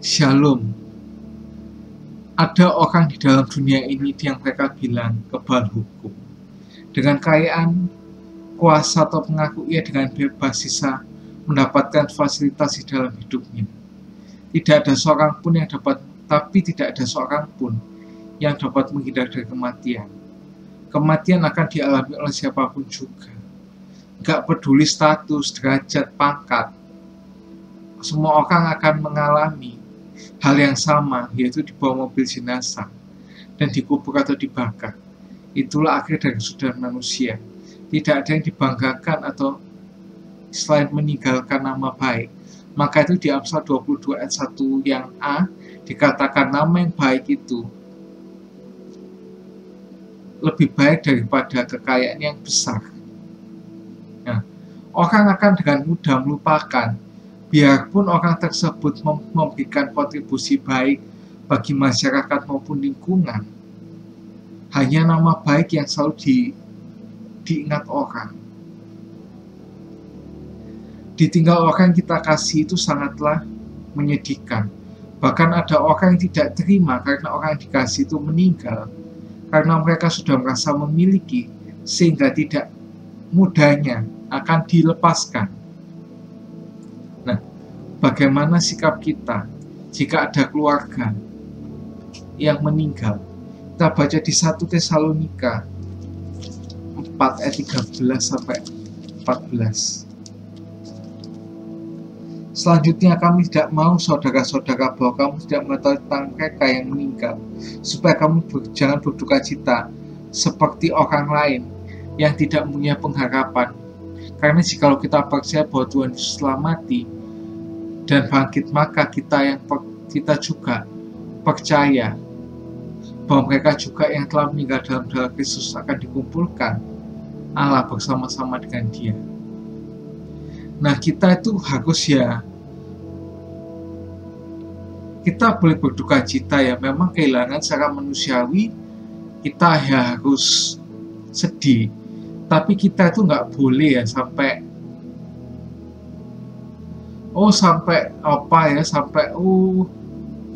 Shalom. Ada orang di dalam dunia ini yang mereka bilang kebal hukum. Dengan kekayaan, kuasa atau mengaku ia dengan bebas sisa mendapatkan fasilitas di dalam hidupnya. Tidak ada seorang pun yang dapat, tapi tidak ada seorang pun yang dapat menghindar dari kematian. Kematian akan dialami oleh siapapun juga. Gak peduli status, derajat, pangkat. Semua orang akan mengalami hal yang sama, yaitu dibawa mobil jenazah dan dikubur atau dibakar. Itulah akhir dari kesudahan manusia. Tidak ada yang dibanggakan atau selain meninggalkan nama baik. Maka itu di Amsal 22 ayat 1 yang A dikatakan nama yang baik itu lebih baik daripada kekayaan yang besar. Nah, orang akan dengan mudah melupakan, biarpun orang tersebut memberikan kontribusi baik bagi masyarakat maupun lingkungan. Hanya nama baik yang selalu diingat orang. Ditinggal orang yang kita kasih itu sangatlah menyedihkan. Bahkan ada orang yang tidak terima karena orang yang dikasih itu meninggal, karena mereka sudah merasa memiliki, sehingga tidak mudahnya akan dilepaskan. Nah, bagaimana sikap kita jika ada keluarga yang meninggal? Kita baca di 1 Tesalonika 4 ayat 13 sampai 14. Selanjutnya kami tidak mau saudara-saudara bahwa kamu tidak mengetahui tentang mereka yang meninggal, supaya kamu jangan berduka cita seperti orang lain yang tidak punya pengharapan. Karena jikalau kita percaya bahwa Tuhan Yesus telah mati dan bangkit, maka kita juga percaya bahwa mereka juga yang telah meninggal dalam darah Kristus akan dikumpulkan Allah bersama-sama dengan Dia. Nah, kita itu harus kita boleh berduka cita ya, memang kehilangan secara manusiawi kita harus sedih, tapi kita itu nggak boleh ya sampai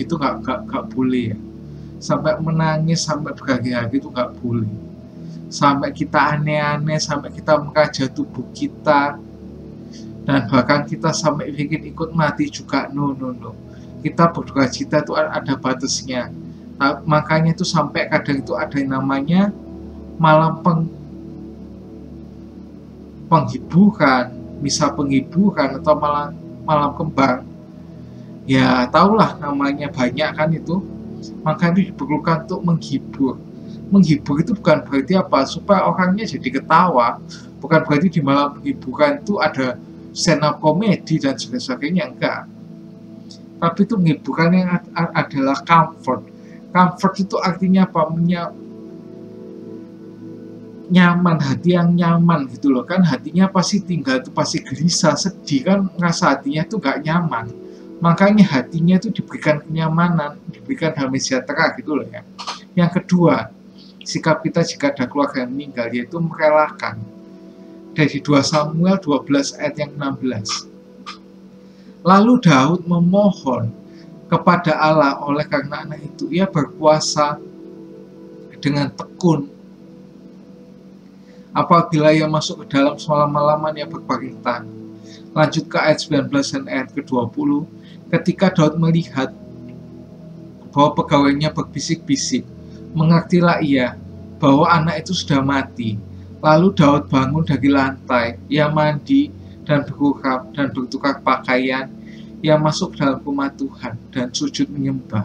gitu, nggak boleh ya, sampai menangis, sampai berhari-hari itu nggak boleh, sampai kita aneh-aneh, sampai kita mengkaja tubuh kita, dan bahkan kita sampai ingin ikut mati juga. No. Kita berduka cita itu ada batasnya. Nah, makanya itu sampai kadang itu ada yang namanya malam penghiburan, misa penghiburan, atau malam kembang. Ya, tahulah namanya banyak kan itu. Maka itu diperlukan untuk menghibur. Menghibur itu bukan berarti apa? Supaya orangnya jadi ketawa. Bukan berarti di malam penghiburan itu ada stand up komedi dan sebagainya, enggak. Tapi itu menghiburkan yang adalah comfort. Comfort itu artinya apa? Nyaman, hati yang nyaman gitu loh kan. Hatinya pasti tinggal itu pasti gelisah, sedih kan, ngerasa hatinya itu gak nyaman. Makanya hatinya itu diberikan kenyamanan, diberikan damai sejahtera gitu loh ya. Yang kedua, sikap kita jika ada keluarga yang meninggal, yaitu merelakan. Dari 2 Samuel 12 ayat yang 16. Lalu Daud memohon kepada Allah oleh karena anak itu. Ia berpuasa dengan tekun. Apabila ia masuk ke dalam semalam-malaman, ia berbaring tangan. Lanjut ke ayat 19 dan ayat ke-20. Ketika Daud melihat bahwa pegawainya berbisik-bisik, mengertilah ia bahwa anak itu sudah mati. Lalu Daud bangun dari lantai, ia mandi dan berurap dan bertukar pakaian, ia masuk dalam rumah Tuhan dan sujud menyembah.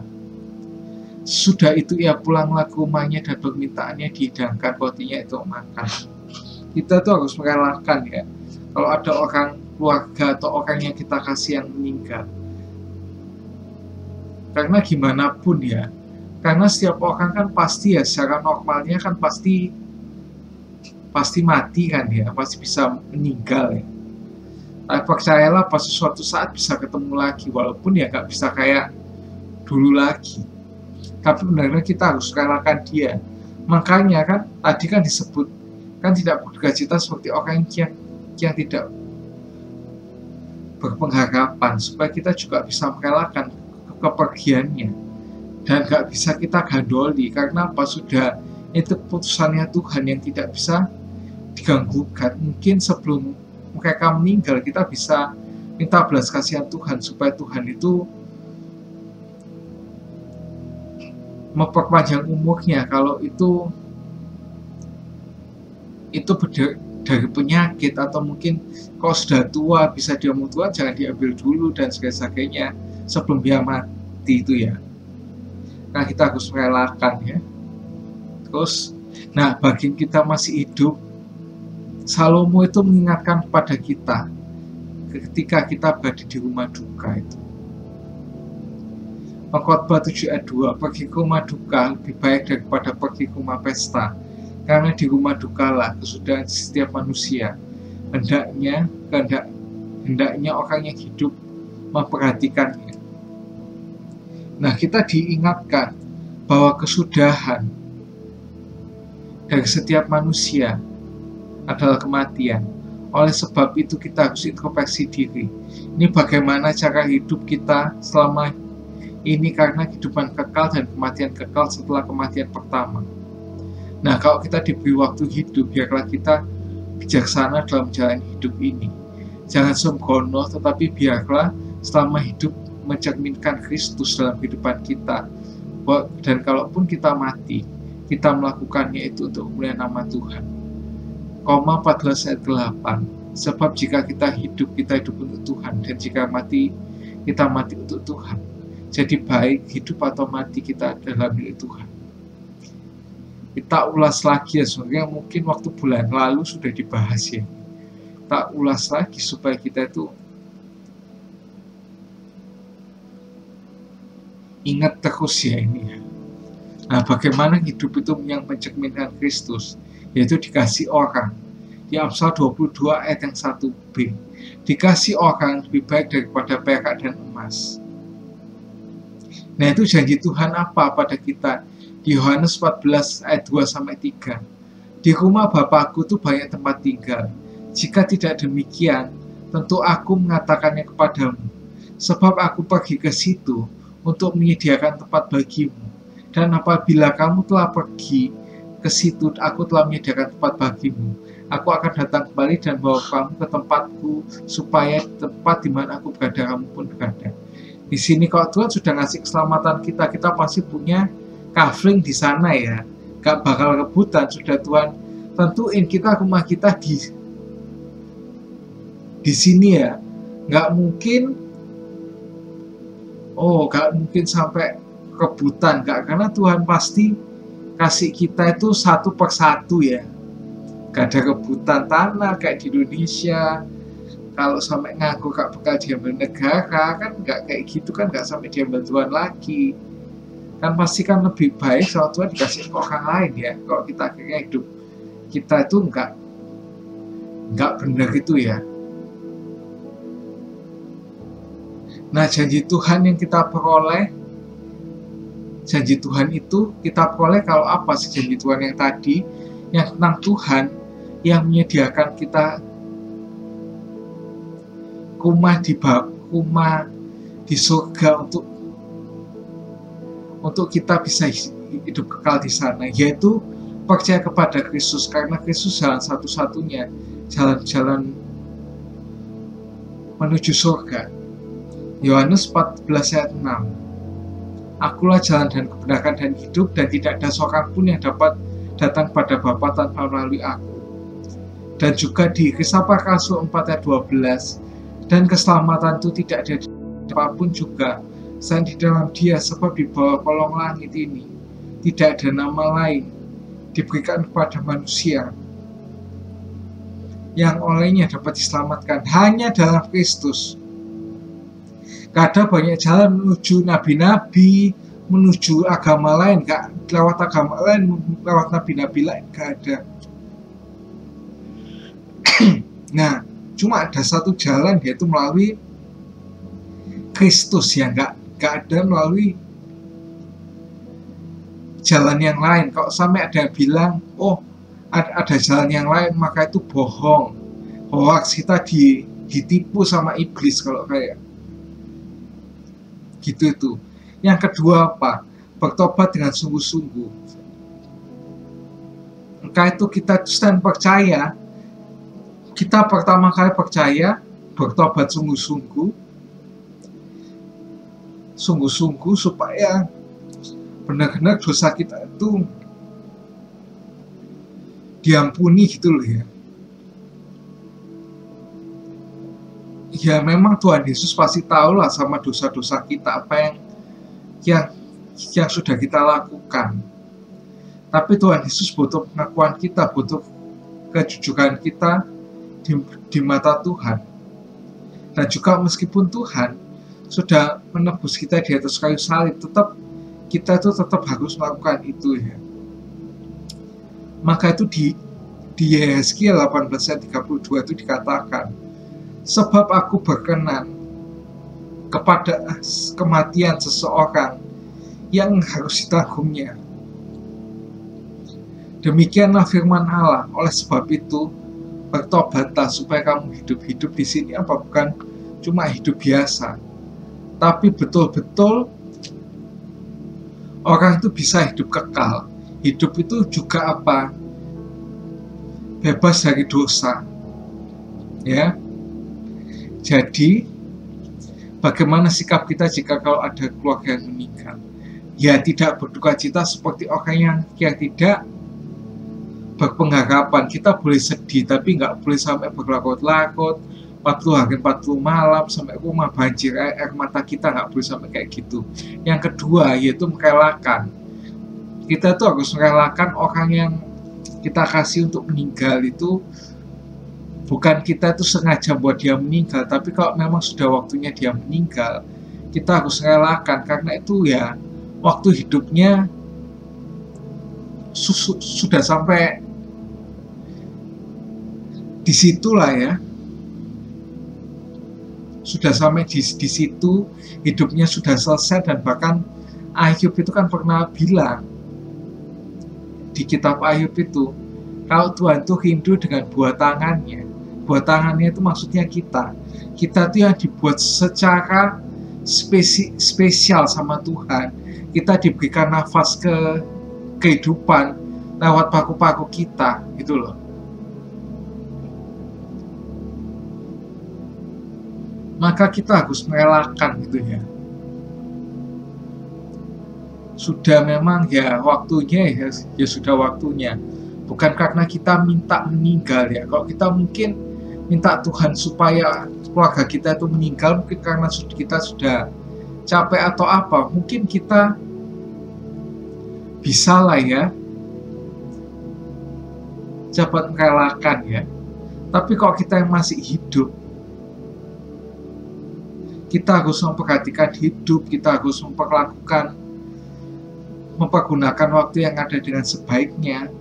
Sudah itu ia pulanglah ke rumahnya dan permintaannya dihidangkan rotinya itu makan. Kita tuh harus merelakan ya, kalau ada orang keluarga atau orang yang kita kasih yang meninggal. Karena gimana pun ya, karena setiap orang kan pasti ya secara normalnya kan pasti mati kan ya, pasti bisa meninggal ya. Tapi percayalah pasti suatu saat bisa ketemu lagi, walaupun ya gak bisa kayak dulu lagi. Tapi benar-benar kita harus relakan dia. Makanya kan tadi kan disebut kan tidak berduka cita seperti orang yang tidak berpengharapan, supaya kita juga bisa merelakan kepergiannya, dan gak bisa kita gandoli karena apa, sudah itu keputusannya Tuhan yang tidak bisa diganggukan. Mungkin sebelum mereka meninggal kita bisa minta belas kasihan Tuhan supaya Tuhan itu memperpanjang umurnya kalau itu dari penyakit, atau mungkin kalau sudah tua bisa diomong tua jangan diambil dulu dan sebagainya sebelum dia mati itu ya. Nah kita harus merelakan ya. Terus, nah bagi kita masih hidup, Salomo itu mengingatkan kepada kita ketika kita berada di rumah duka itu. Pengkhotbah 7 ayat 2, pergi ke rumah duka lebih baik daripada pergi ke rumah pesta, karena di rumah dukalah kesudahan setiap manusia. Hendaknya orang yang hidup memperhatikannya. Nah, kita diingatkan bahwa kesudahan dari setiap manusia adalah kematian. Oleh sebab itu kita harus introspeksi diri. Ini bagaimana cara hidup kita selama ini, karena kehidupan kekal dan kematian kekal setelah kematian pertama. Nah, kalau kita diberi waktu hidup, biarlah kita bijaksana dalam menjalani hidup ini. Jangan sembrono, tetapi biarlah selama hidup mencerminkan Kristus dalam kehidupan kita. Dan kalaupun kita mati, kita melakukannya itu untuk kemuliaan nama Tuhan. Roma 14 ayat 8. Sebab jika kita hidup untuk Tuhan, dan jika mati, kita mati untuk Tuhan. Jadi baik hidup atau mati kita adalah milik Tuhan. Kita ulas lagi ya, sebenarnya mungkin waktu bulan lalu sudah dibahas ya. Kita ulas lagi supaya kita itu ingat terus ya ini ya. Nah, bagaimana hidup itu yang mencerminkan Kristus, yaitu dikasih orang. Di Amsal 22 ayat yang 1b, dikasih orang lebih baik daripada perak dan emas. Nah, itu janji Tuhan apa pada kita? Di Yohanes 14 ayat 2-3. Di rumah Bapakku tuh banyak tempat tinggal. Jika tidak demikian, tentu aku mengatakannya kepadamu. Sebab aku pergi ke situ untuk menyediakan tempat bagimu. Dan apabila kamu telah pergi ke situ, aku telah menyediakan tempat bagimu. Aku akan datang kembali dan bawa kamu ke tempatku, supaya tempat di mana aku berada, kamu pun berada. Di sini kalau Tuhan sudah ngasih keselamatan kita, kita pasti punya kafling di sana ya. Gak bakal rebutan, sudah Tuhan tentuin kita rumah kita di sini ya. Gak mungkin sampai rebutan, gak, karena Tuhan pasti kasih kita itu satu persatu ya. Gak ada rebutan tanah kayak di Indonesia. Kalau sampai ngaku gak bakal diambil negara, kan gak kayak gitu, kan gak sampai diambil Tuhan lagi. Kan pasti kan lebih baik kalau Tuhan dikasih ke orang lain ya. Kalau kita akhirnya hidup kita itu nggak benar itu ya. Nah, janji Tuhan yang kita peroleh, janji Tuhan itu kita peroleh kalau apa sih janji Tuhan yang tadi, yang tentang Tuhan yang menyediakan kita rumah di surga untuk kita bisa hidup kekal di sana, yaitu percaya kepada Kristus, karena Kristus jalan satu-satunya jalan menuju surga. Yohanes 14 ayat 6. Akulah jalan dan kebenaran dan hidup, dan tidak ada seorang pun yang dapat datang pada Bapa tanpa melalui aku. Dan juga di Kisah Para Rasul 4 ayat 12. Dan keselamatan itu tidak ada apapun juga selain di dalam Dia, sebab di bawah kolong langit ini tidak ada nama lain diberikan kepada manusia yang olehnya dapat diselamatkan, hanya dalam Kristus. Gak ada banyak jalan menuju nabi-nabi, menuju agama lain, gak lewat agama lain, lewat nabi-nabi lain, gak ada. Nah, cuma ada satu jalan, yaitu melalui Kristus ya, gak ada melalui jalan yang lain. Kalau sampai ada yang bilang, oh ada jalan yang lain, maka itu bohong, hoax, kita ditipu sama iblis kalau kayak gitu itu. Yang kedua apa? Bertobat dengan sungguh-sungguh. Maka itu kita stand percaya, kita pertama kali percaya, bertobat sungguh-sungguh supaya benar-benar dosa kita itu diampuni gitu loh ya. Ya memang Tuhan Yesus pasti tahu lah sama dosa-dosa kita, apa yang sudah kita lakukan. Tapi Tuhan Yesus butuh pengakuan kita, butuh kejujuran kita di mata Tuhan. Dan juga meskipun Tuhan sudah menebus kita di atas kayu salib, kita itu tetap harus melakukan itu ya. Maka itu di Yehezkiel 18:32 itu dikatakan, sebab aku berkenan kepada kematian seseorang yang harus ditanggungnya. Demikianlah firman Allah. Oleh sebab itu, bertobatlah supaya kamu hidup di sini apa bukan cuma hidup biasa, tapi betul-betul orang itu bisa hidup kekal. Hidup itu juga apa? Bebas dari dosa. Ya. Jadi, bagaimana sikap kita jika kalau ada keluarga yang meninggal? Ya, tidak berduka cita seperti orang yang tidak berpengharapan. Kita boleh sedih, tapi nggak boleh sampai berlarut-larut, 40 hari 40 malam, sampai rumah banjir, air mata kita nggak boleh sampai kayak gitu. Yang kedua, yaitu merelakan. Kita tuh harus merelakan orang yang kita kasih untuk meninggal itu. Bukan kita itu sengaja buat dia meninggal, tapi kalau memang sudah waktunya dia meninggal, kita harus relakan, karena itu ya waktu hidupnya sudah sampai di situlah ya, sudah sampai di situ, hidupnya sudah selesai. Dan bahkan Ayub itu kan pernah bilang di kitab Ayub itu, kalau Tuhan itu rindu dengan buah tangannya itu maksudnya kita tuh yang dibuat secara spesial sama Tuhan. Kita diberikan nafas kehidupan lewat paku-paku kita gitu loh. Maka kita harus merelakan gitu ya. Sudah memang ya waktunya ya sudah waktunya. Bukan karena kita minta meninggal ya. Kalau kita mungkin minta Tuhan supaya keluarga kita itu meninggal, mungkin karena kita sudah capek atau apa, mungkin kita bisa lah ya cepat merelakan ya. Tapi kalau kita yang masih hidup, kita harus memperhatikan hidup, kita harus mempergunakan waktu yang ada dengan sebaiknya.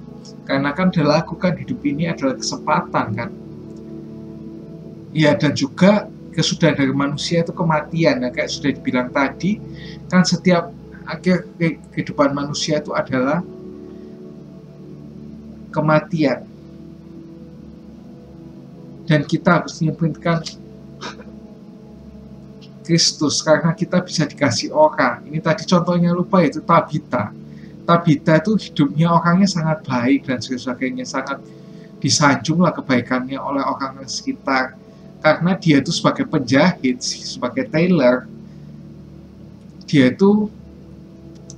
Karena kan dilakukan hidup ini adalah kesempatan kan. Ya, dan juga kesudahan dari manusia itu kematian. Nah, kayak sudah dibilang tadi, kan setiap akhir kehidupan manusia itu adalah kematian. Dan kita harus menyimpankan Kristus, karena kita bisa dikasih orang. Ini tadi contohnya lupa, yaitu Tabita. Tabita itu hidupnya orangnya sangat baik dan sebagainya, sangat disanjunglah kebaikannya oleh orang sekitar. Karena dia itu sebagai penjahit, sebagai tailor, dia itu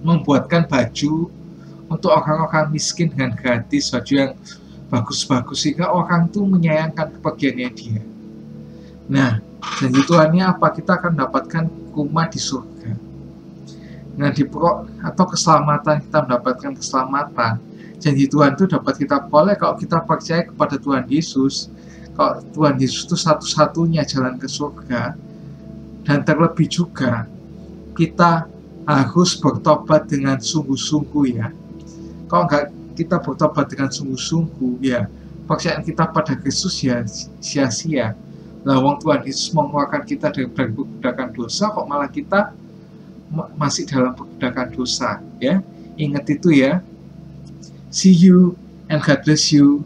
membuatkan baju untuk orang-orang miskin dengan gratis, baju yang bagus-bagus, sehingga orang tuh menyayangkan kepergiannya dia. Nah, janji Tuhannya apa? Kita akan mendapatkan rumah di surga. Nah, atau keselamatan, kita mendapatkan keselamatan. Janji Tuhan itu dapat kita peroleh kalau kita percaya kepada Tuhan Yesus. Kalau Tuhan Yesus itu satu-satunya jalan ke surga. Dan terlebih juga, kita harus bertobat dengan sungguh-sungguh ya. Kalau enggak kita bertobat dengan sungguh-sungguh, ya percayaan kita pada Kristus ya sia-sia. Lawang Tuhan Yesus mengeluarkan kita dari perbudakan dosa, kok malah kita masih dalam perbudakan dosa ya. Ingat itu ya. See you and God bless you.